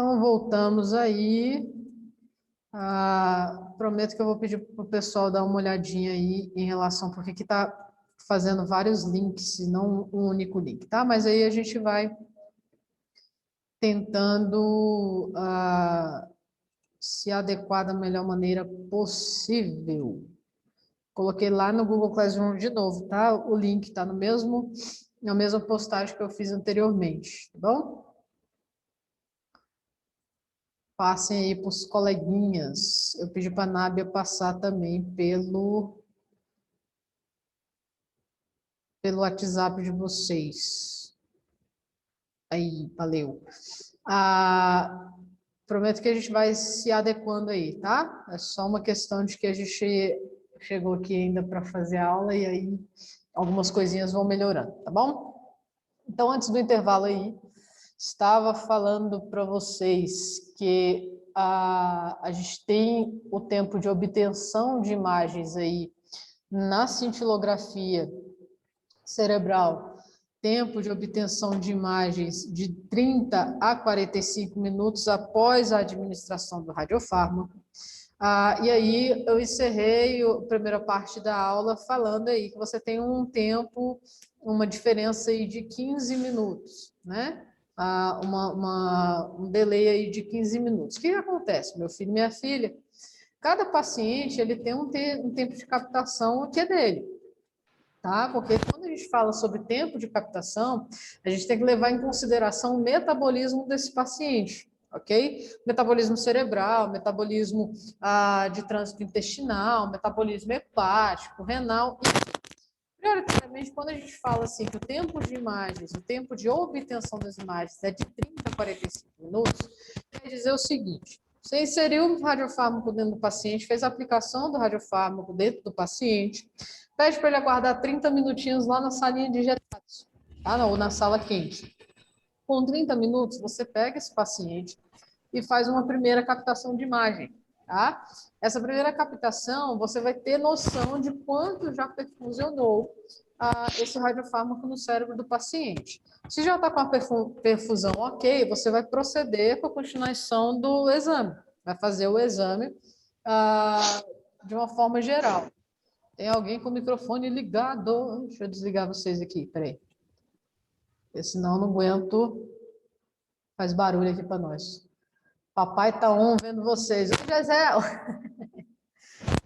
Então, voltamos aí. Prometo que eu vou pedir para o pessoal dar uma olhadinha aí em relação porque que está fazendo vários links e não um único link, tá? Mas aí a gente vai tentando se adequar da melhor maneira possível. Coloquei lá no Google Classroom de novo, tá? O link está na mesma postagem que eu fiz anteriormente, tá bom? Passem aí para os coleguinhas. Eu pedi para a Nábia passar também pelo WhatsApp de vocês. Aí, valeu. Prometo que a gente vai se adequando aí, tá? É só uma questão de que a gente chegou aqui ainda para fazer a aula e aí algumas coisinhas vão melhorando, tá bom? Então, antes do intervalo aí, estava falando para vocês que a gente tem o tempo de obtenção de imagens aí na cintilografia cerebral, tempo de obtenção de imagens de 30 a 45 minutos após a administração do radiofármaco. E aí eu encerrei a primeira parte da aula falando aí que você tem um tempo, uma diferença aí de 15 minutos, né? Um delay aí de 15 minutos. O que acontece, meu filho e minha filha? Cada paciente ele tem um tempo de captação que é dele, tá? Porque quando a gente fala sobre tempo de captação, a gente tem que levar em consideração o metabolismo desse paciente, ok? Metabolismo cerebral, metabolismo de trânsito intestinal, metabolismo hepático, renal. Prioritariamente, quando a gente fala assim que o tempo de imagens, o tempo de obtenção das imagens é de 30 a 45 minutos, quer dizer o seguinte: você inseriu o radiofármaco dentro do paciente, fez a aplicação do radiofármaco dentro do paciente, pede para ele aguardar 30 minutinhos lá na salinha de injetados, tá? Ou na sala quente. Com 30 minutos, você pega esse paciente e faz uma primeira captação de imagem, tá? Essa primeira captação, você vai ter noção de quanto já perfusionou esse radiofármaco no cérebro do paciente. Se já está com a perfusão ok, você vai proceder com a continuação do exame. Vai fazer o exame de uma forma geral. Tem alguém com o microfone ligado? Deixa eu desligar vocês aqui, peraí. Porque senão eu não aguento. Faz barulho aqui para nós. Papai tá on vendo vocês. Oi, Gisel!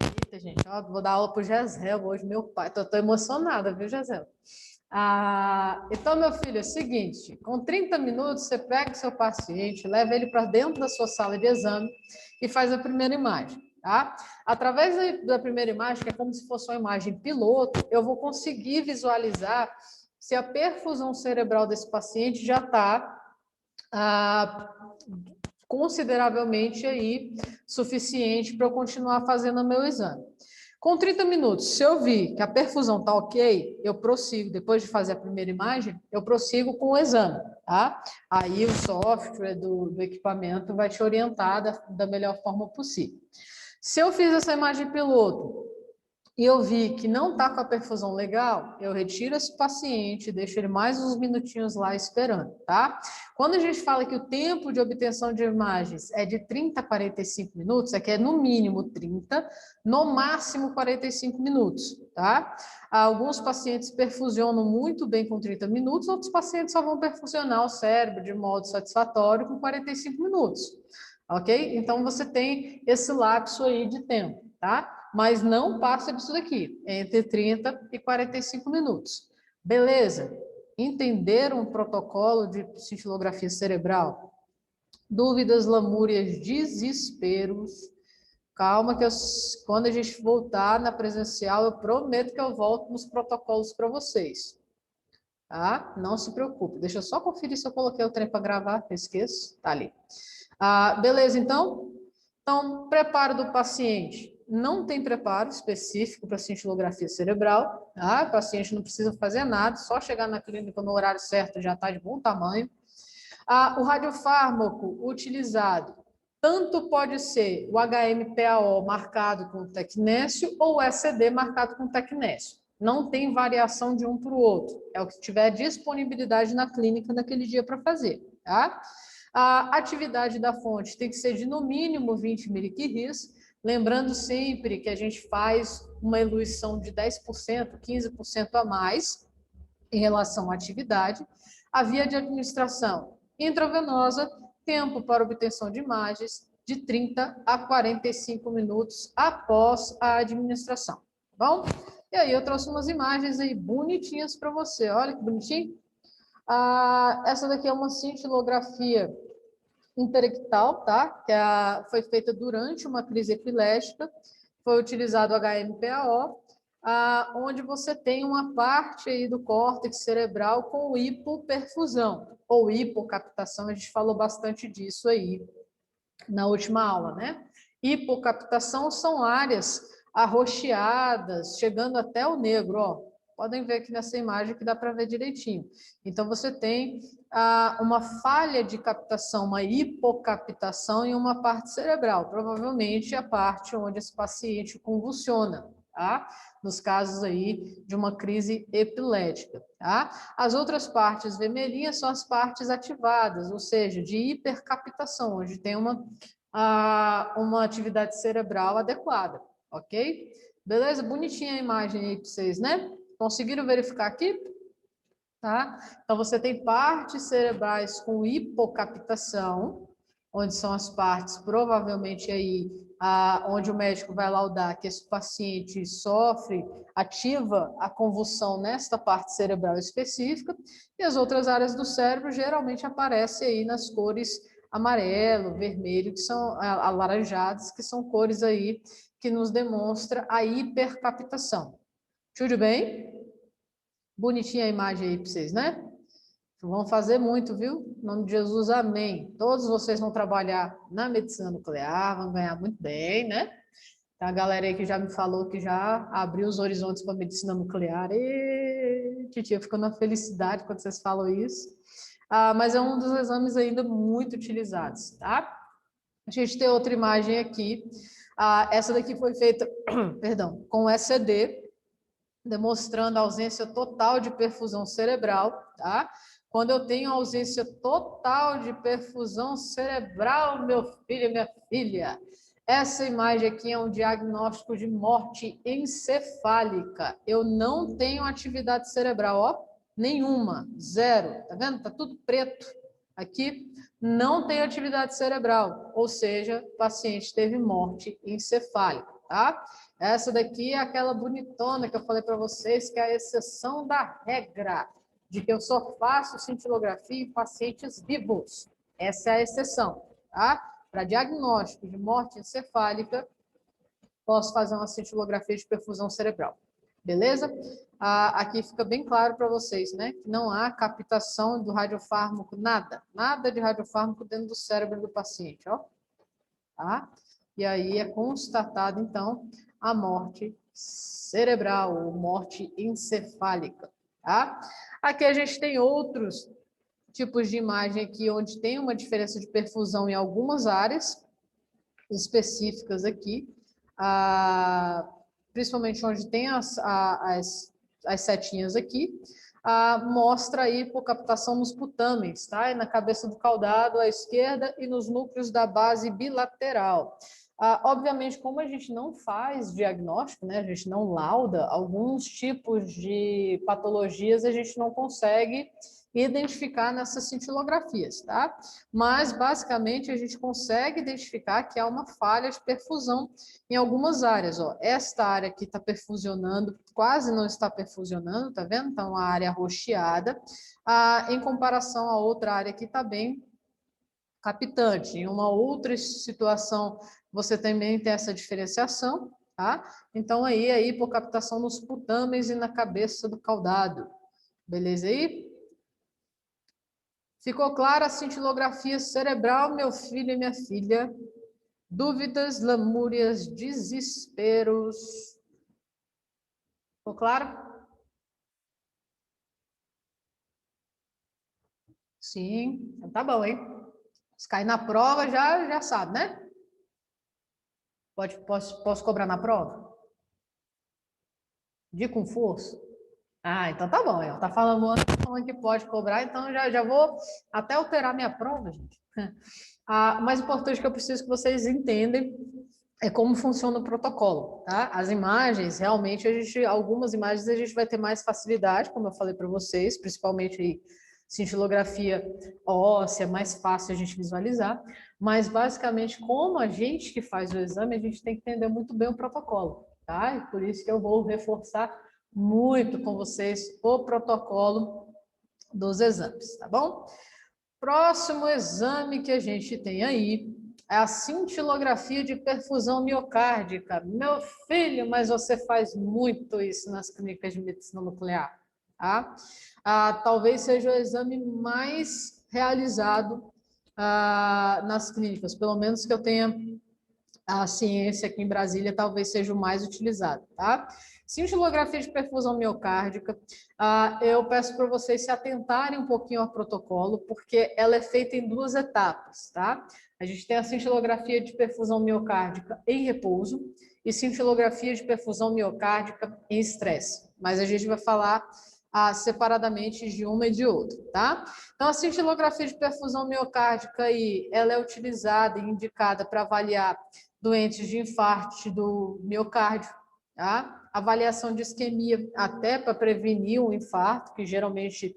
Eita, gente, ó, vou dar aula pro Gisel hoje, meu pai. Tô emocionada, viu, Gisel? Então, meu filho, é o seguinte, com 30 minutos você pega o seu paciente, leva ele para dentro da sua sala de exame e faz a primeira imagem, tá? Através da primeira imagem, que é como se fosse uma imagem piloto, eu vou conseguir visualizar se a perfusão cerebral desse paciente já está consideravelmente aí suficiente para eu continuar fazendo o meu exame. Com 30 minutos, se eu vi que a perfusão está ok, eu prossigo, depois de fazer a primeira imagem, eu prossigo com o exame, tá? Aí o software do equipamento vai te orientar da melhor forma possível. Se eu fiz essa imagem piloto e eu vi que não está com a perfusão legal, eu retiro esse paciente, deixo ele mais uns minutinhos lá esperando, tá? Quando a gente fala que o tempo de obtenção de imagens é de 30 a 45 minutos, é que é no mínimo 30, no máximo 45 minutos, tá? Alguns pacientes perfusionam muito bem com 30 minutos, outros pacientes só vão perfusionar o cérebro de modo satisfatório com 45 minutos, ok? Então, você tem esse lapso aí de tempo, tá? Mas não passa disso daqui, entre 30 e 45 minutos. Beleza? Entenderam o protocolo de cintilografia cerebral? Dúvidas, lamúrias, desesperos? Calma que quando a gente voltar na presencial, eu prometo que eu volto nos protocolos para vocês. Tá? Não se preocupe. Deixa eu só conferir se eu coloquei o trem para gravar, que eu esqueço. Tá ali. Beleza, então? Então, preparo do paciente. Não tem preparo específico para cintilografia cerebral, tá? O paciente não precisa fazer nada, só chegar na clínica no horário certo já está de bom tamanho. O radiofármaco utilizado tanto pode ser o HMPAO marcado com tecnésio ou o SED marcado com tecnésio. Não tem variação de um para o outro. É o que tiver disponibilidade na clínica naquele dia para fazer, tá? A atividade da fonte tem que ser de no mínimo 20 miliquirris, lembrando sempre que a gente faz uma eluição de 10%, 15% a mais em relação à atividade. A via de administração intravenosa, tempo para obtenção de imagens de 30 a 45 minutos após a administração, tá bom? E aí eu trouxe umas imagens aí bonitinhas para você, olha que bonitinho. Essa daqui é uma cintilografia interictal, tá? Foi feita durante uma crise epilética, foi utilizado o HMPAO, onde você tem uma parte aí do córtex cerebral com hipoperfusão, ou hipocaptação, a gente falou bastante disso aí na última aula, né? Hipocaptação são áreas arroxeadas, chegando até o negro, ó. Podem ver aqui nessa imagem que dá para ver direitinho. Então, você tem uma falha de captação, uma hipocaptação em uma parte cerebral, provavelmente a parte onde esse paciente convulsiona, tá? Nos casos aí de uma crise epilética, tá? As outras partes vermelhinhas são as partes ativadas, ou seja, de hipercaptação, onde tem uma atividade cerebral adequada, ok? Beleza? Bonitinha a imagem aí para vocês, né? Conseguiram verificar aqui? Tá? Então, você tem partes cerebrais com hipocaptação, onde são as partes, provavelmente aí, onde o médico vai laudar que esse paciente sofre, ativa a convulsão nesta parte cerebral específica, e as outras áreas do cérebro geralmente aparecem aí nas cores amarelo, vermelho, que são alaranjadas, que são cores aí que nos demonstra a hipercaptação. Tudo bem? Bonitinha a imagem aí para vocês, né? Vão fazer muito, viu? Em nome de Jesus, amém. Todos vocês vão trabalhar na medicina nuclear, vão ganhar muito bem, né? Tem a galera aí que já me falou que já abriu os horizontes para a medicina nuclear. E titia, fico na felicidade quando vocês falam isso. Mas é um dos exames ainda muito utilizados, tá? A gente tem outra imagem aqui. Essa daqui foi feita, perdão, com ECD, demonstrando a ausência total de perfusão cerebral, tá? Quando eu tenho ausência total de perfusão cerebral, meu filho e minha filha, essa imagem aqui é um diagnóstico de morte encefálica. Eu não tenho atividade cerebral, ó, nenhuma, zero, tá vendo? Tá tudo preto aqui. Não tem atividade cerebral, ou seja, o paciente teve morte encefálica, tá? Essa daqui é aquela bonitona que eu falei para vocês, que é a exceção da regra, de que eu só faço cintilografia em pacientes vivos. Essa é a exceção, tá? Para diagnóstico de morte encefálica, posso fazer uma cintilografia de perfusão cerebral. Beleza? Aqui fica bem claro para vocês, né? Que não há captação do radiofármaco, nada de radiofármaco dentro do cérebro do paciente, ó. Tá? E aí é constatado, então, a morte cerebral, ou morte encefálica, tá? Aqui a gente tem outros tipos de imagem aqui, onde tem uma diferença de perfusão em algumas áreas específicas aqui, principalmente onde tem as setinhas aqui, mostra a hipocaptação nos putâmenes, tá? E na cabeça do caudado à esquerda e nos núcleos da base bilateral. Obviamente, como a gente não faz diagnóstico, né, a gente não lauda, alguns tipos de patologias a gente não consegue identificar nessas cintilografias, tá? Mas, basicamente, a gente consegue identificar que há uma falha de perfusão em algumas áreas, ó. Esta área aqui está perfusionando, quase não está perfusionando, tá vendo? Então, a área roxeada, em comparação a outra área que está bem captante. Em uma outra situação, você também tem essa diferenciação, tá? Então, aí, a hipocaptação nos putâmenes e na cabeça do caudado. Beleza aí? Ficou clara a cintilografia cerebral, meu filho e minha filha? Dúvidas, lamúrias, desesperos? Ficou claro? Sim, então tá bom, hein? Se cair na prova, já sabe, né? Posso cobrar na prova? De com força? Ah, então tá bom. Tá falando que pode cobrar, então já vou até alterar minha prova, gente. O mais importante que eu preciso que vocês entendam é como funciona o protocolo, tá? As imagens, realmente, algumas imagens a gente vai ter mais facilidade, como eu falei para vocês, principalmente aí, cintilografia óssea, mais fácil a gente visualizar, mas basicamente, como a gente que faz o exame, a gente tem que entender muito bem o protocolo, tá? E por isso que eu vou reforçar muito com vocês o protocolo dos exames, tá bom? Próximo exame que a gente tem aí é a cintilografia de perfusão miocárdica. Meu filho, mas você faz muito isso nas clínicas de medicina nuclear, tá? Talvez seja o exame mais realizado nas clínicas, pelo menos que eu tenha a ciência aqui em Brasília, talvez seja o mais utilizado, tá? Cintilografia de perfusão miocárdica, eu peço para vocês se atentarem um pouquinho ao protocolo, porque ela é feita em 2 etapas, tá? A gente tem a cintilografia de perfusão miocárdica em repouso e cintilografia de perfusão miocárdica em estresse, mas a gente vai falar separadamente de uma e de outra, tá? Então, a cintilografia de perfusão miocárdica aí, ela é utilizada e indicada para avaliar doentes de infarto do miocárdio, tá? Avaliação de isquemia, até para prevenir o infarto, que geralmente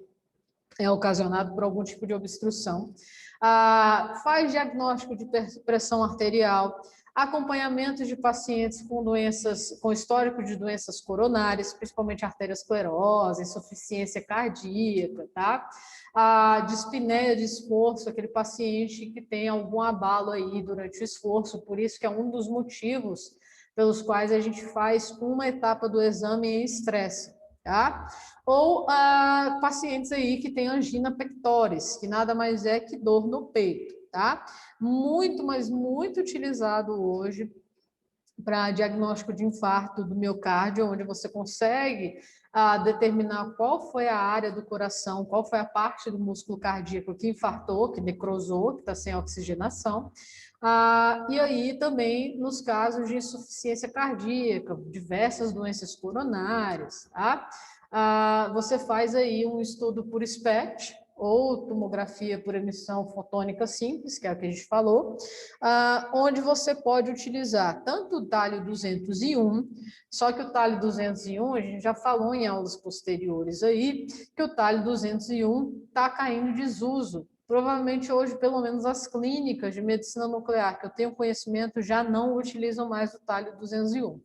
é ocasionado por algum tipo de obstrução. Faz diagnóstico de pressão arterial, acompanhamento de pacientes com doenças, com histórico de doenças coronárias, principalmente arteriosclerose, insuficiência cardíaca, tá? A dispneia de esforço, aquele paciente que tem algum abalo aí durante o esforço, por isso que é um dos motivos pelos quais a gente faz uma etapa do exame em estresse, tá? Ou pacientes aí que têm angina pectoris, que nada mais é que dor no peito, tá? Muito, mas muito utilizado hoje para diagnóstico de infarto do miocárdio, onde você consegue determinar qual foi a área do coração, qual foi a parte do músculo cardíaco que infartou, que necrosou, que está sem oxigenação. E aí também nos casos de insuficiência cardíaca, diversas doenças coronárias, tá? Você faz aí um estudo por SPECT, ou tomografia por emissão fotônica simples, que é o que a gente falou, onde você pode utilizar tanto o talho 201, só que o talho 201, a gente já falou em aulas posteriores aí, que o talho 201 está caindo em desuso. Provavelmente hoje, pelo menos as clínicas de medicina nuclear, que eu tenho conhecimento, já não utilizam mais o talho 201. O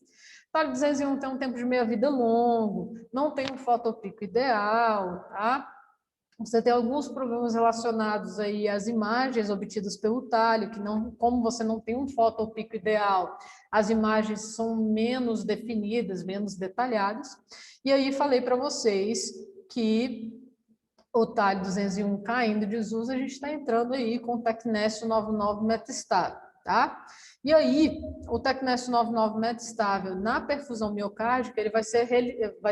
talho 201 tem um tempo de meia-vida longo, não tem um fotopico ideal, tá? Você tem alguns problemas relacionados aí às imagens obtidas pelo talho, que não, como você não tem um fotopico ideal, as imagens são menos definidas, menos detalhadas. E aí falei para vocês que o talho 201 caindo de desuso, a gente está entrando aí com o Tecnésio 99 metastável, tá? E aí, o Tecnésio 99 metastável na perfusão miocárdica, ele vai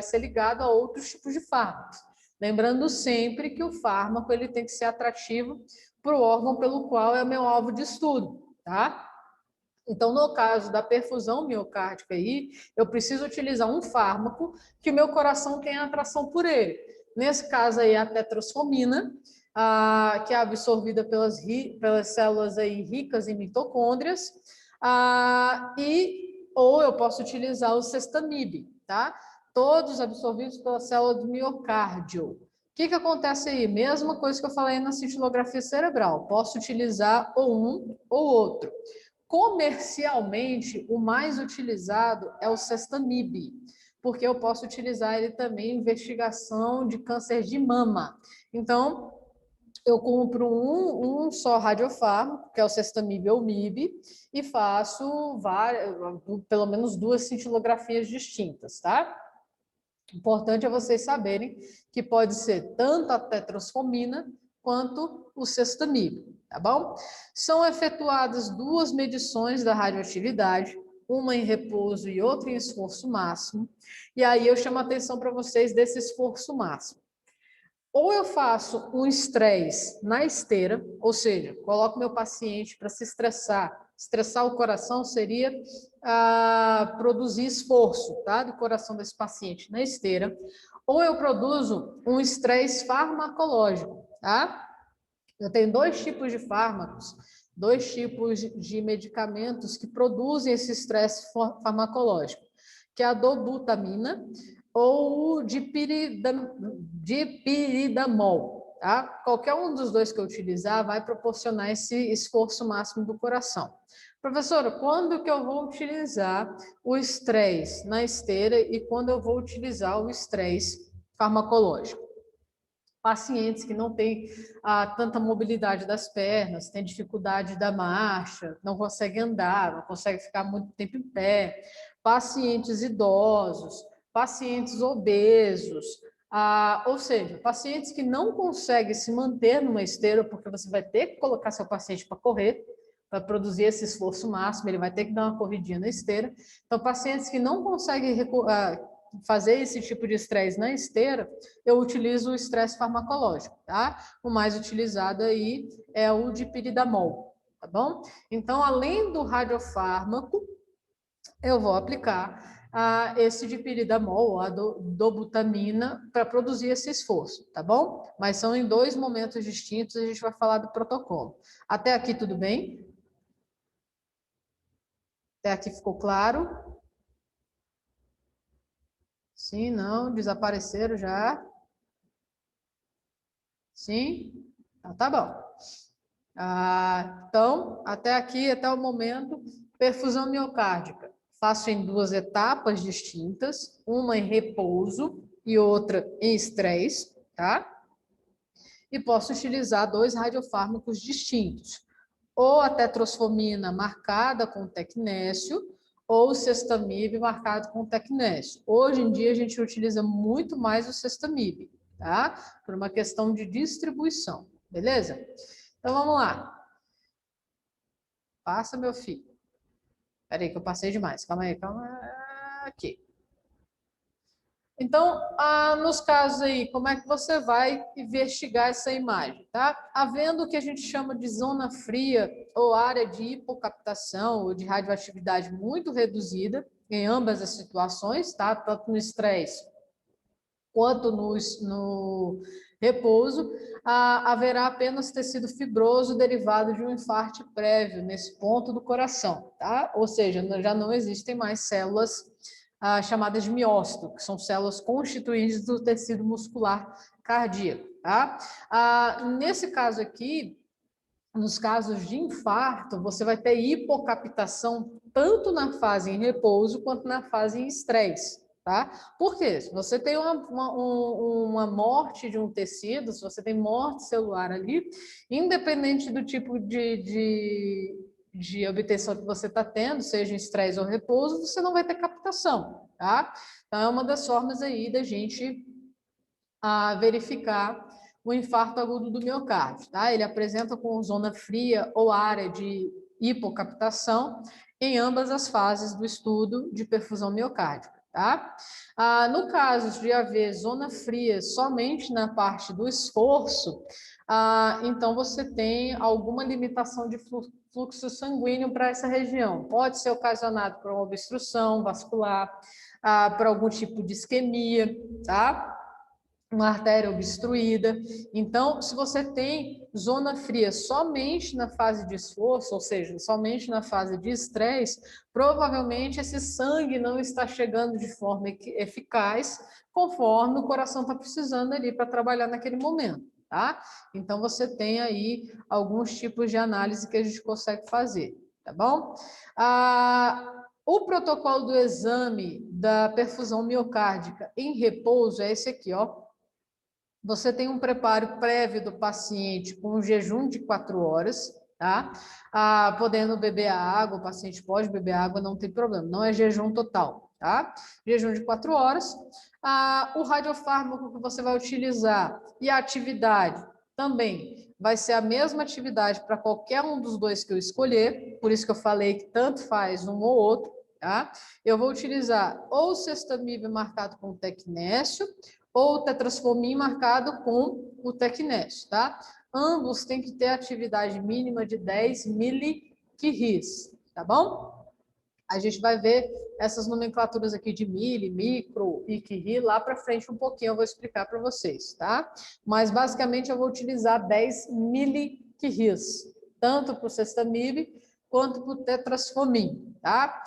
ser ligado a outros tipos de fármacos. Lembrando sempre que o fármaco ele tem que ser atrativo para o órgão pelo qual é o meu alvo de estudo, tá? Então, no caso da perfusão miocárdica aí, eu preciso utilizar um fármaco que o meu coração tenha atração por ele. Nesse caso aí, a tetrosfomina, que é absorvida pelas células aí ricas em mitocôndrias, ou eu posso utilizar o Sextamib, tá? Todos absorvidos pela célula do miocárdio. O que acontece aí? Mesma coisa que eu falei na cintilografia cerebral. Posso utilizar ou um ou outro. Comercialmente, o mais utilizado é o Sextamib, porque eu posso utilizar ele também em investigação de câncer de mama. Então, eu compro um só radiofármaco, que é o Sextamib ou MIB, e faço pelo menos 2 cintilografias distintas, tá? Importante é vocês saberem que pode ser tanto a tetrosfomina quanto o Sextamib, tá bom? São efetuadas 2 medições da radioatividade, uma em repouso e outra em esforço máximo, e aí eu chamo a atenção para vocês desse esforço máximo. Ou eu faço um estresse na esteira, ou seja, coloco meu paciente para se estressar. Estressar o coração seria produzir esforço, tá? Do coração desse paciente na esteira. ou eu produzo um estresse farmacológico, tá? Eu tenho dois tipos de fármacos, dois tipos de medicamentos que produzem esse estresse farmacológico, que é a dobutamina ou o dipiridamol, tá? Qualquer um dos dois que eu utilizar vai proporcionar esse esforço máximo do coração. Professora, quando que eu vou utilizar o estresse na esteira e quando eu vou utilizar o estresse farmacológico? Pacientes que não têm tanta mobilidade das pernas, têm dificuldade da marcha, não conseguem andar, não conseguem ficar muito tempo em pé, pacientes idosos, pacientes obesos, ou seja, pacientes que não conseguem se manter numa esteira, porque você vai ter que colocar seu paciente para correr, para produzir esse esforço máximo, ele vai ter que dar uma corridinha na esteira. Então, pacientes que não conseguem fazer esse tipo de estresse na esteira, eu utilizo o estresse farmacológico, tá? O mais utilizado aí é o dipiridamol, tá bom? Então, além do radiofármaco, eu vou aplicar esse dipiridamol, a dobutamina, para produzir esse esforço, tá bom? Mas são em dois momentos distintos, a gente vai falar do protocolo. Até aqui tudo bem? Até aqui ficou claro? Sim, não, desapareceram já. Sim? Então, tá bom. Então, até aqui, até o momento, perfusão miocárdica. Faço em duas etapas distintas, uma em repouso e outra em estresse, tá? E posso utilizar dois radiofármacos distintos, ou a tetrosfomina marcada com tecnésio, ou o cestamib marcado com tecnésio. Hoje em dia, a gente utiliza muito mais o cestamib, tá? Por uma questão de distribuição, beleza? Então, vamos lá. Passa, meu filho. Espera aí que eu passei demais. Calma aí, calma. Aqui. Então, nos casos aí, como é que você vai investigar essa imagem, tá? Havendo o que a gente chama de zona fria ou área de hipocaptação ou de radioatividade muito reduzida, em ambas as situações, tá? Tanto no estresse quanto no repouso, haverá apenas tecido fibroso derivado de um infarto prévio nesse ponto do coração, tá? Ou seja, já não existem mais células chamadas de miócito, que são células constituintes do tecido muscular cardíaco, tá? Nesse caso aqui, nos casos de infarto, você vai ter hipocaptação tanto na fase em repouso quanto na fase em estresse. Tá? Por quê? Se você tem uma morte de um tecido, se você tem morte celular ali, independente do tipo de obtenção que você está tendo, seja em estresse ou repouso, você não vai ter captação. Tá? Então, é uma das formas aí da gente verificar o infarto agudo do miocárdio. Tá? Ele apresenta com zona fria ou área de hipocaptação em ambas as fases do estudo de perfusão miocárdica. Tá? No caso de haver zona fria somente na parte do esforço, então você tem alguma limitação de fluxo sanguíneo para essa região. Pode ser ocasionado por uma obstrução vascular, por algum tipo de isquemia, tá? Uma artéria obstruída. Então, se você tem zona fria somente na fase de esforço, ou seja, somente na fase de estresse, provavelmente esse sangue não está chegando de forma eficaz, conforme o coração está precisando ali para trabalhar naquele momento, tá? Então, você tem aí alguns tipos de análise que a gente consegue fazer, tá bom? O protocolo do exame da perfusão miocárdica em repouso é esse aqui, ó. Você tem um preparo prévio do paciente com um jejum de 4 horas, tá? Podendo beber a água, o paciente pode beber água, não tem problema, não é jejum total, tá? Jejum de 4 horas. O radiofármaco que você vai utilizar e a atividade também vai ser a mesma atividade para qualquer um dos dois que eu escolher, por isso que eu falei que tanto faz um ou outro, tá? Eu vou utilizar ou o cestamib marcado com tecnésio, ou o tetrasfomin marcado com o tecnésio, tá? Ambos têm que ter atividade mínima de 10 miliquirris, tá bom? A gente vai ver essas nomenclaturas aqui de mili, micro e QRI lá para frente um pouquinho, eu vou explicar para vocês, tá? Mas basicamente eu vou utilizar 10 mili-QRIs, tanto para o Cestamib quanto para o Tetrasfomin, tá?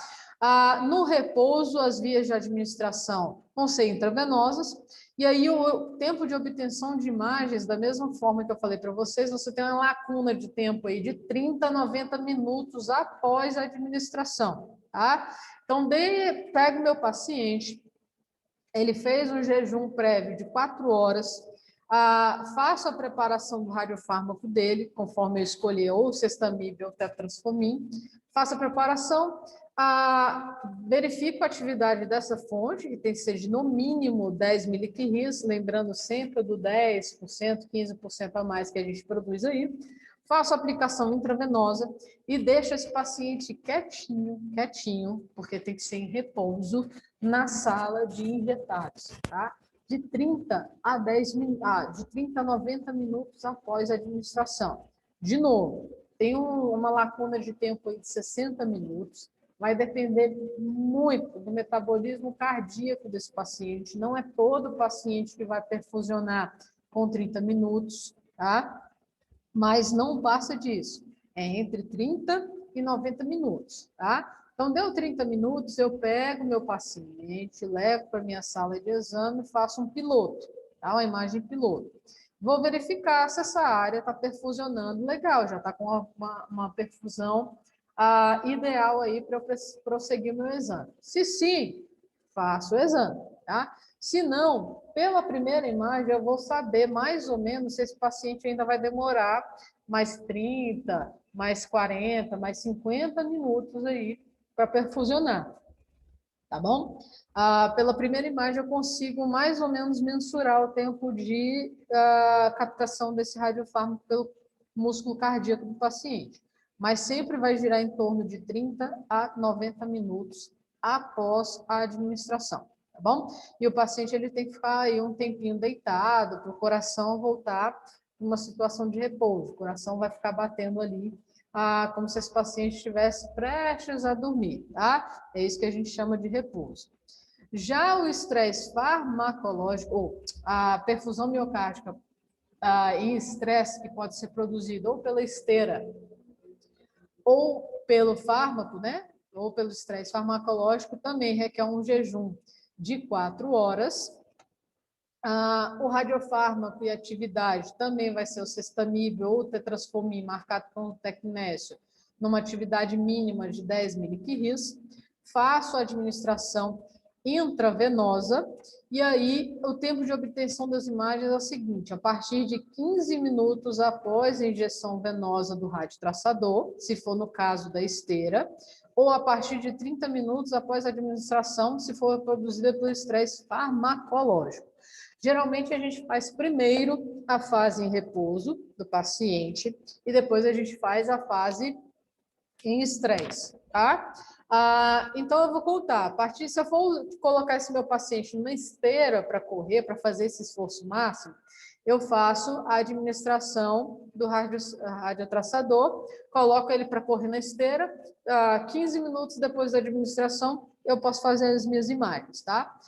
No repouso, as vias de administração vão ser intravenosas, e aí o tempo de obtenção de imagens, da mesma forma que eu falei para vocês, você tem uma lacuna de tempo aí de 30 a 90 minutos após a administração, tá? Então, pego o meu paciente, ele fez um jejum prévio de 4 horas, faço a preparação do radiofármaco dele, conforme eu escolher ou Cestamib ou Tetrasfomin, faço a preparação, verifico a atividade dessa fonte, que tem que ser de no mínimo 10 miliquirris, lembrando sempre do 10%, 15% a mais que a gente produz aí, faço a aplicação intravenosa e deixo esse paciente quietinho, porque tem que ser em repouso, na sala de injetados, tá? De 30 a 90 minutos após a administração. De novo, tem uma lacuna de tempo aí de 60 minutos, vai depender muito do metabolismo cardíaco desse paciente, não é todo paciente que vai perfusionar com 30 minutos, tá? Mas não passa disso, é entre 30 e 90 minutos, tá? Então, deu 30 minutos, eu pego meu paciente, levo para minha sala de exame, faço um piloto, tá? Uma imagem piloto. Vou verificar se essa área está perfusionando legal, já está com uma perfusão ideal aí para eu prosseguir meu exame. Se sim, faço o exame, tá? Se não, pela primeira imagem, eu vou saber mais ou menos se esse paciente ainda vai demorar mais 30, mais 40, mais 50 minutos aí para perfusionar, tá bom? Pela primeira imagem, eu consigo mais ou menos mensurar o tempo de captação desse radiofármaco pelo músculo cardíaco do paciente, mas sempre vai girar em torno de 30 a 90 minutos após a administração, tá bom? E o paciente ele tem que ficar aí um tempinho deitado para o coração voltar numa situação de repouso. O coração vai ficar batendo ali como se esse paciente estivesse prestes a dormir, tá? É isso que a gente chama de repouso. Já o estresse farmacológico, ou a perfusão miocárdica em estresse, que pode ser produzido ou pela esteira ou pelo fármaco, né? Ou pelo estresse farmacológico, também requer um jejum de 4 horas. O radiofármaco e atividade também vai ser o Cestamib ou o Tetrasfomin, marcado com tecnésio, numa atividade mínima de 10 miliquirris. Faço a administração intravenosa e aí o tempo de obtenção das imagens é o seguinte: a partir de 15 minutos após a injeção venosa do radiotraçador, se for no caso da esteira, ou a partir de 30 minutos após a administração, se for produzida pelo estresse farmacológico. Geralmente, a gente faz primeiro a fase em repouso do paciente e depois a gente faz a fase em estresse, tá? Então, eu vou contar. A partir, se eu for colocar esse meu paciente numa esteira para correr, para fazer esse esforço máximo, eu faço a administração do radiotraçador, coloco ele para correr na esteira, 15 minutos depois da administração, eu posso fazer as minhas imagens, tá?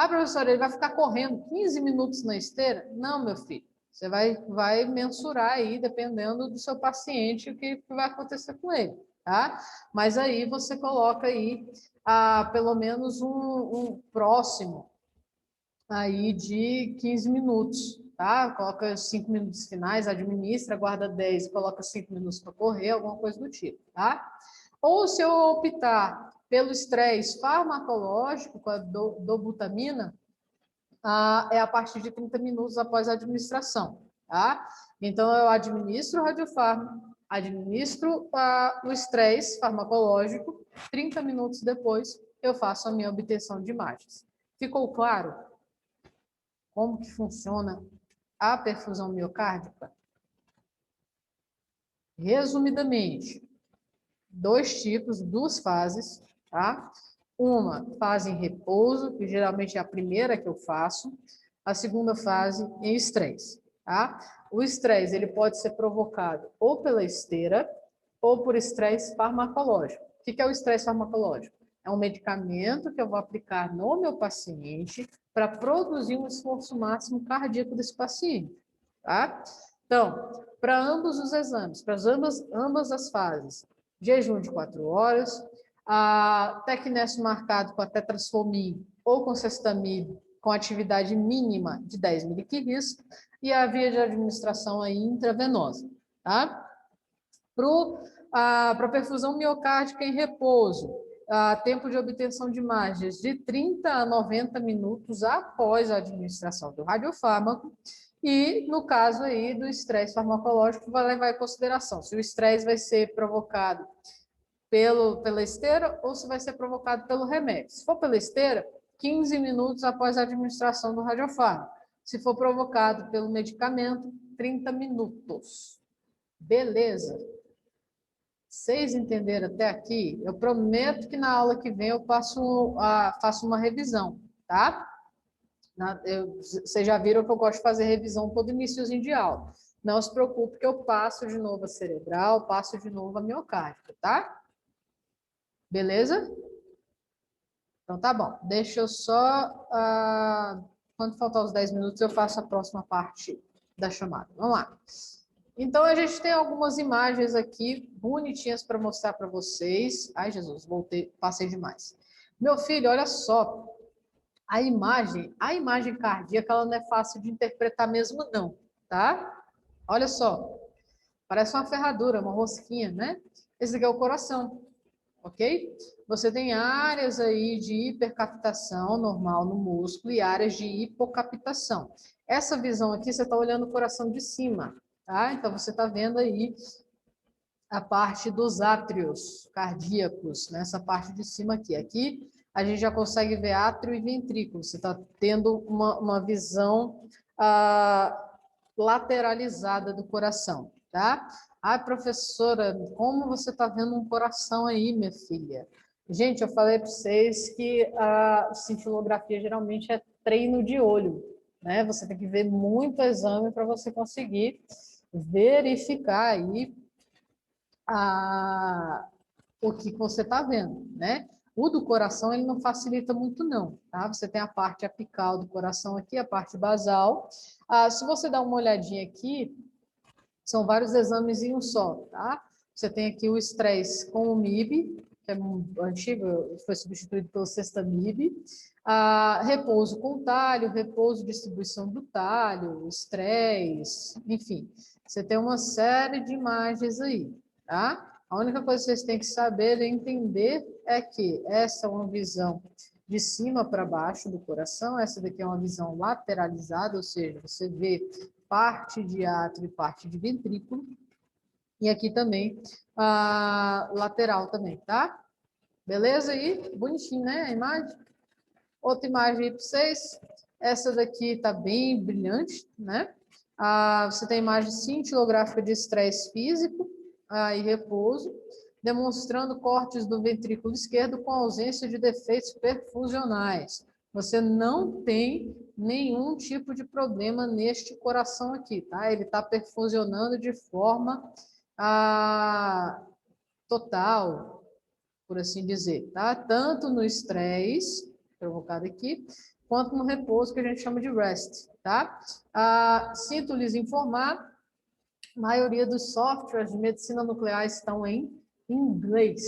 Professora, ele vai ficar correndo 15 minutos na esteira? Não, meu filho. Você vai mensurar aí, dependendo do seu paciente, o que vai acontecer com ele, tá? Mas aí você coloca aí pelo menos um próximo aí de 15 minutos, tá? Coloca 5 minutos finais, administra, guarda 10, coloca 5 minutos para correr, alguma coisa do tipo, tá? Ou se eu optar pelo estresse farmacológico, com a dobutamina, é a partir de 30 minutos após a administração, tá? Então, eu administro o radiofármaco, administro o estresse farmacológico, 30 minutos depois eu faço a minha obtenção de imagens. Ficou claro como que funciona a perfusão miocárdica? Resumidamente, 2 tipos, 2 fases, tá? Uma fase em repouso, que geralmente é a primeira que eu faço, a segunda fase em estresse, tá? O estresse, ele pode ser provocado ou pela esteira ou por estresse farmacológico. O que é o estresse farmacológico? É um medicamento que eu vou aplicar no meu paciente para produzir um esforço máximo cardíaco desse paciente, tá? Então, para ambos os exames, para ambas as fases, jejum de 4 horas, a tecnésio marcado com a tetrasfomib ou com cestamib com atividade mínima de 10 mg e a via de administração aí intravenosa, tá? Para perfusão miocárdica em repouso, tempo de obtenção de imagens de 30 a 90 minutos após a administração do radiofármaco. E, no caso aí do estresse farmacológico, vai levar em consideração se o estresse vai ser provocado pela esteira ou se vai ser provocado pelo remédio. Se for pela esteira, 15 minutos após a administração do radiofármaco. Se for provocado pelo medicamento, 30 minutos. Beleza. Vocês entenderam até aqui? Eu prometo que na aula que vem eu faço uma revisão, tá? Vocês já viram que eu gosto de fazer revisão todo iníciozinho de aula. Não se preocupe que eu passo de novo a cerebral, passo de novo a miocárdica, tá? Beleza? Então tá bom. Deixa eu só... quando faltar os 10 minutos, eu faço a próxima parte da chamada. Vamos lá. Então, a gente tem algumas imagens aqui bonitinhas para mostrar para vocês. Ai, Jesus, passei demais. Meu filho, olha só. A imagem cardíaca, ela não é fácil de interpretar mesmo, não, tá? Olha só. Parece uma ferradura, uma rosquinha, né? Esse aqui é o coração, ok? Você tem áreas aí de hipercaptação normal no músculo e áreas de hipocaptação. Essa visão aqui, você está olhando o coração de cima, tá? Então, você está vendo aí a parte dos átrios cardíacos, nessa parte de cima aqui. Aqui, a gente já consegue ver átrio e ventrículo. Você está tendo uma visão lateralizada do coração, tá? Ai, professora, como você está vendo um coração aí, minha filha? Gente, eu falei para vocês que a cintilografia geralmente é treino de olho, né? Você tem que ver muito exame para você conseguir verificar aí o que você está vendo, né? O do coração, ele não facilita muito não, tá? Você tem a parte apical do coração aqui, a parte basal. Se você dar uma olhadinha aqui, são vários exames em um só, tá? Você tem aqui o estresse com o MIB, que é antigo, foi substituído pelo Sextamib. Repouso com talho, repouso, distribuição do talho, estresse, enfim. Você tem uma série de imagens aí, tá? A única coisa que vocês têm que saber e entender é que essa é uma visão de cima para baixo do coração, essa daqui é uma visão lateralizada, ou seja, você vê parte de átrio e parte de ventrículo, e aqui também a lateral também, tá? Beleza aí? Bonitinho, né, a imagem? Outra imagem aí para vocês. Essa daqui tá bem brilhante, né? Você tem imagem cintilográfica de estresse físico e repouso, demonstrando cortes do ventrículo esquerdo com ausência de defeitos perfusionais. Você não tem nenhum tipo de problema neste coração aqui, tá? Ele está perfusionando de forma total, por assim dizer, tá? Tanto no estresse, provocado aqui, quanto no repouso, que a gente chama de rest, tá? Sinto lhes informar, a maioria dos softwares de medicina nuclear estão em inglês,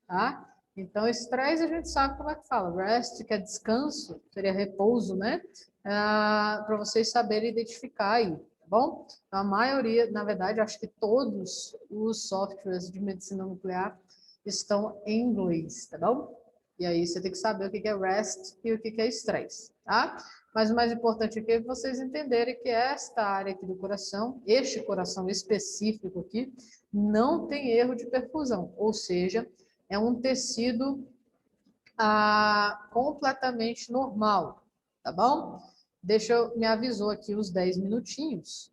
tá? Então, estresse a gente sabe como é que fala. Rest, que é descanso, seria repouso, né? Para vocês saberem identificar aí, tá bom? Então, a maioria, na verdade, acho que todos os softwares de medicina nuclear estão em inglês, tá bom? E aí você tem que saber o que é rest e o que é estresse, tá? Mas o mais importante aqui é vocês entenderem que esta área aqui do coração, este coração específico aqui, não tem erro de perfusão, ou seja, é um tecido completamente normal, tá bom? Me avisou aqui os 10 minutinhos.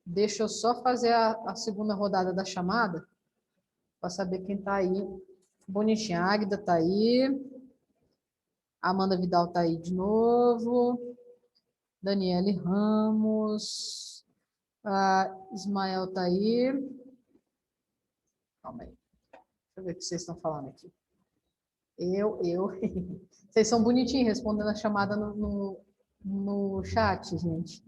Deixa eu só fazer a segunda rodada da chamada, para saber quem está aí. Bonitinha, a Águida está aí. A Amanda Vidal está aí de novo. Daniele Ramos. Ismael está aí. Calma aí. Deixa eu ver o que vocês estão falando aqui. Eu. Vocês são bonitinhos respondendo a chamada no chat, gente.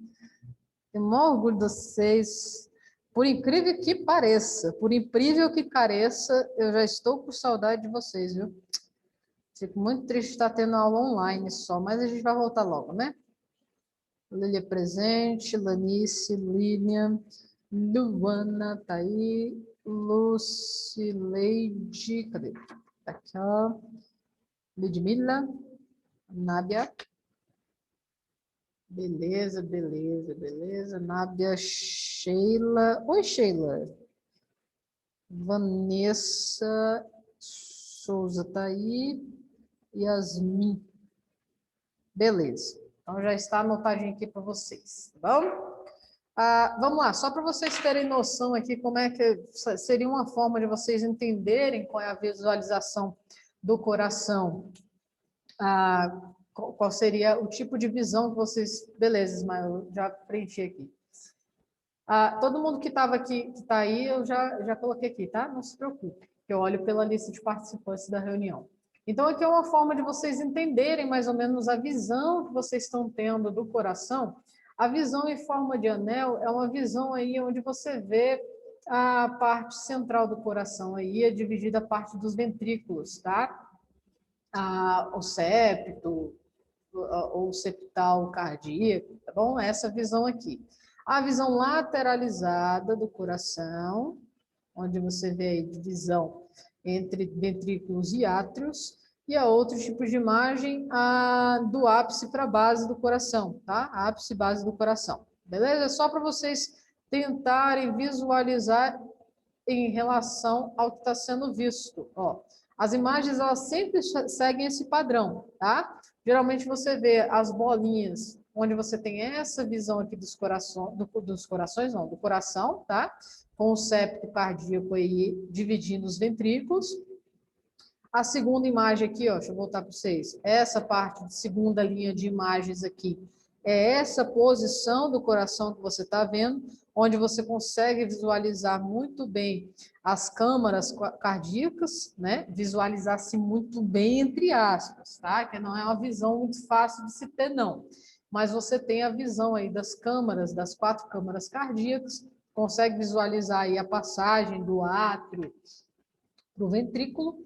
Tenho o maior orgulho de vocês. Por incrível que pareça, por incrível que careça, eu já estou com saudade de vocês, viu? Fico muito triste de estar tendo aula online só, mas a gente vai voltar logo, né? Lília presente, Lanice, Lilian, Luana, tá aí, Lucileide, cadê? Tá aqui, ó. Ludmila, Nábia. Beleza, beleza, beleza. Nábia, Sheila. Oi, Sheila. Vanessa Souza tá aí. Yasmin. Beleza. Então já está anotadinho aqui para vocês, tá bom? Vamos lá, só para vocês terem noção aqui como é que seria uma forma de vocês entenderem qual é a visualização do coração. Qual seria o tipo de visão que vocês... Beleza, Ismael, já preenchi aqui. Todo mundo que estava aqui, que está aí, eu já coloquei aqui, tá? Não se preocupe, que eu olho pela lista de participantes da reunião. Então, aqui é uma forma de vocês entenderem mais ou menos a visão que vocês estão tendo do coração. A visão em forma de anel é uma visão aí onde você vê a parte central do coração aí, é dividida a parte dos ventrículos, tá? O septo, ou septal cardíaco, tá bom? Essa visão aqui. A visão lateralizada do coração, onde você vê aí divisão entre ventrículos e átrios, e a outro tipo de imagem, do ápice para a base do coração, tá? Ápice e base do coração. Beleza? Só para vocês tentarem visualizar em relação ao que está sendo visto. Ó, as imagens, elas sempre seguem esse padrão, tá? Geralmente você vê as bolinhas, onde você tem essa visão aqui dos corações, não, do coração, tá? Com o septo cardíaco aí dividindo os ventrículos. A segunda imagem aqui, ó, deixa eu voltar para vocês. Essa parte de segunda linha de imagens aqui é essa posição do coração que você está vendo, onde você consegue visualizar muito bem as câmaras cardíacas, né? Visualizar-se muito bem, entre aspas, tá? Que não é uma visão muito fácil de se ter, não. Mas você tem a visão aí das câmaras, das 4 câmaras cardíacas, consegue visualizar aí a passagem do átrio para o ventrículo.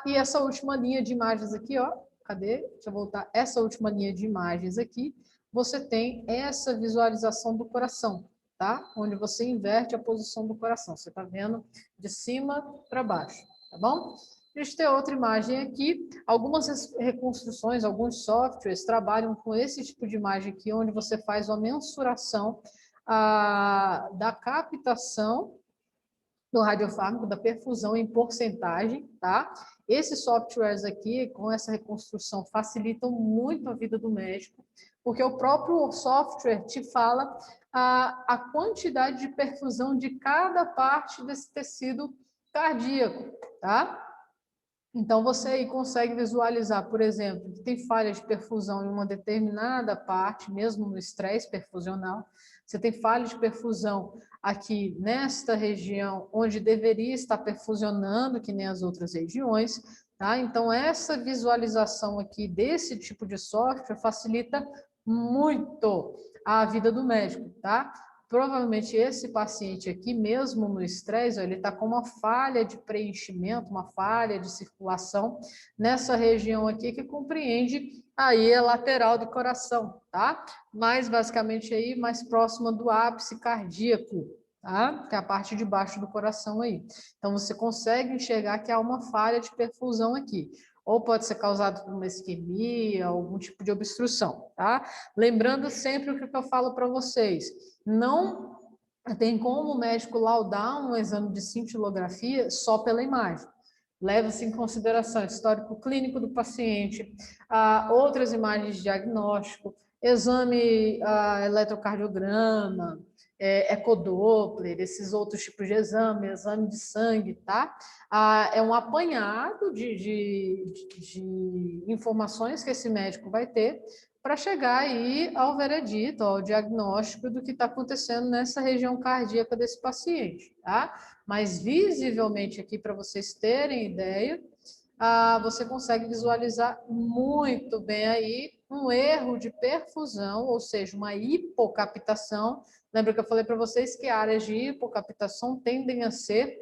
E essa última linha de imagens aqui, ó, cadê? Deixa eu voltar. Essa última linha de imagens aqui, você tem essa visualização do coração, tá? Onde você inverte a posição do coração. Você está vendo de cima para baixo, tá bom? A gente tem outra imagem aqui. Algumas reconstruções, alguns softwares trabalham com esse tipo de imagem aqui, onde você faz uma mensuração da captação do radiofármaco, da perfusão em porcentagem, tá? Esses softwares aqui, com essa reconstrução, facilitam muito a vida do médico, porque o próprio software te fala a quantidade de perfusão de cada parte desse tecido cardíaco, tá? Então, você aí consegue visualizar, por exemplo, que tem falha de perfusão em uma determinada parte, mesmo no estresse perfusional. Você tem falha de perfusão aqui nesta região, onde deveria estar perfusionando, que nem as outras regiões, tá? Então, essa visualização aqui desse tipo de software facilita muito a vida do médico, tá? Provavelmente esse paciente aqui, mesmo no estresse, ele está com uma falha de preenchimento, uma falha de circulação nessa região aqui que compreende aí a lateral do coração, tá? Mais basicamente aí, mais próxima do ápice cardíaco, tá? Que é a parte de baixo do coração aí. Então, você consegue enxergar que há uma falha de perfusão aqui. Ou pode ser causado por uma isquemia, algum tipo de obstrução, tá? Lembrando sempre o que eu falo para vocês. Não tem como o médico laudar um exame de cintilografia só pela imagem. Leva-se em consideração histórico clínico do paciente, outras imagens de diagnóstico, exame eletrocardiograma, ecodoppler, esses outros tipos de exame de sangue, tá? É um apanhado de informações que esse médico vai ter para chegar aí ao veredito, ao diagnóstico do que está acontecendo nessa região cardíaca desse paciente, tá? Mas visivelmente aqui, para vocês terem ideia, você consegue visualizar muito bem aí um erro de perfusão, ou seja, uma hipocaptação. Lembra que eu falei para vocês que áreas de hipocaptação tendem a ser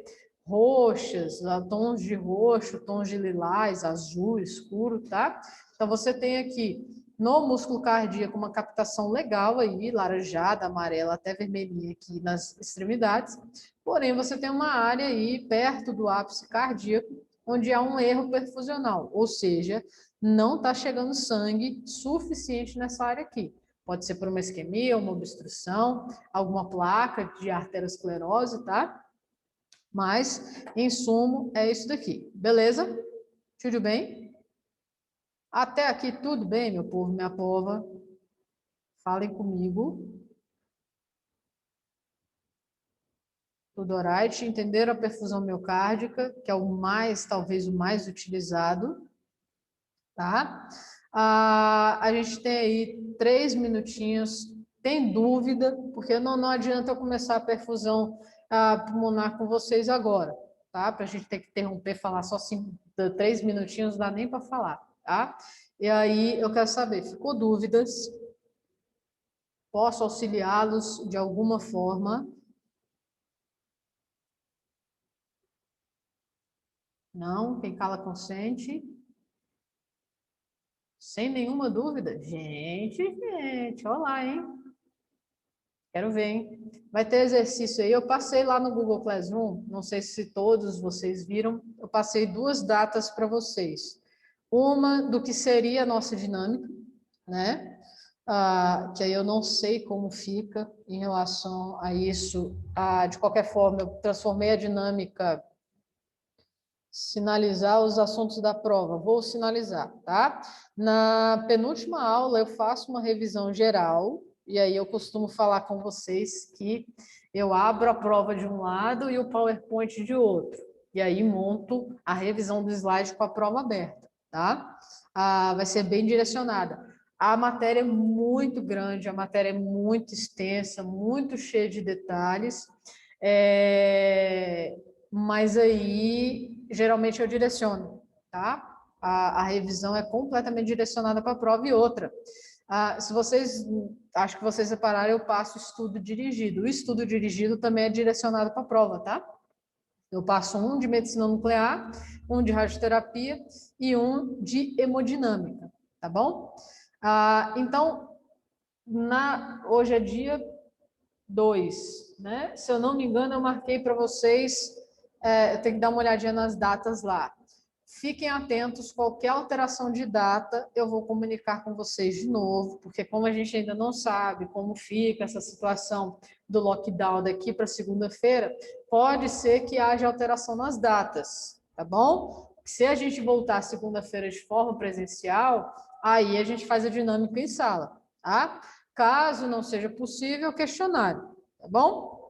roxas, tons de roxo, tons de lilás, azul, escuro, tá? Então, você tem aqui no músculo cardíaco uma captação legal aí, laranjada, amarela, até vermelhinha aqui nas extremidades. Porém, você tem uma área aí perto do ápice cardíaco, onde há um erro perfusional, ou seja, não está chegando sangue suficiente nessa área aqui. Pode ser por uma isquemia, uma obstrução, alguma placa de arteriosclerose, tá? Mas, em sumo, é isso daqui. Beleza? Tudo bem? Até aqui tudo bem, meu povo, minha pova? Falem comigo. Tudo alright? Entenderam a perfusão miocárdica, que é o mais, talvez o mais utilizado, tá? A gente tem aí 3 minutinhos. Tem dúvida? Porque não adianta eu começar a perfusão pulmonar com vocês agora, tá? Para a gente ter que interromper, falar só 3 minutinhos, não dá nem para falar, tá? E aí eu quero saber, ficou dúvidas? Posso auxiliá-los de alguma forma? Não? Quem cala consente? Sem nenhuma dúvida? Gente, olha lá, hein? Quero ver, hein? Vai ter exercício aí. Eu passei lá no Google Classroom, não sei se todos vocês viram, eu passei 2 datas para vocês. Uma do que seria a nossa dinâmica, né? Que aí eu não sei como fica em relação a isso. De qualquer forma, eu transformei a dinâmica sinalizar os assuntos da prova. Vou sinalizar, tá? Na penúltima aula, eu faço uma revisão geral, e aí eu costumo falar com vocês que eu abro a prova de um lado e o PowerPoint de outro. E aí monto a revisão do slide com a prova aberta, tá? Vai ser bem direcionada. A matéria é muito grande, a matéria é muito extensa, muito cheia de detalhes. Mas aí, geralmente eu direciono, tá? A revisão é completamente direcionada para a prova e outra. Se vocês, acho que vocês separaram, eu passo estudo dirigido. O estudo dirigido também é direcionado para a prova, tá? Eu passo um de medicina nuclear, um de radioterapia e um de hemodinâmica, tá bom? Então, hoje é dia 2, né? Se eu não me engano, eu marquei para vocês, eu tenho que dar uma olhadinha nas datas lá. Fiquem atentos, qualquer alteração de data, eu vou comunicar com vocês de novo, porque como a gente ainda não sabe como fica essa situação do lockdown daqui para segunda-feira, pode ser que haja alteração nas datas, tá bom? Se a gente voltar segunda-feira de forma presencial, aí a gente faz a dinâmica em sala, tá? Caso não seja possível, questionário, tá bom?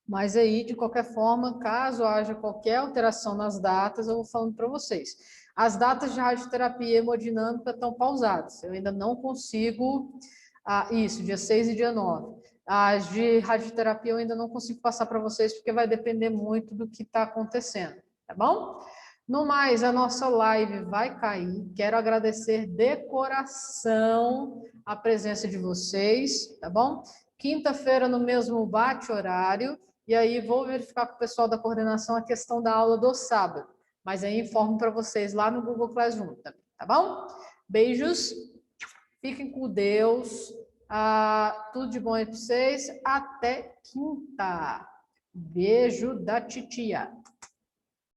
Mas aí, de qualquer forma, caso haja qualquer alteração nas datas, eu vou falando para vocês. As datas de radioterapia e hemodinâmica estão pausadas. Eu ainda não consigo... isso, dia 6 e dia 9. As de radioterapia eu ainda não consigo passar para vocês, porque vai depender muito do que está acontecendo, tá bom? No mais, a nossa live vai cair. Quero agradecer de coração a presença de vocês, tá bom? Quinta-feira, no mesmo bate-horário, e aí vou verificar com o pessoal da coordenação a questão da aula do sábado. Mas aí informo para vocês lá no Google Classroom, tá bom? Beijos, fiquem com Deus, tudo de bom aí para vocês, até quinta. Beijo da titia.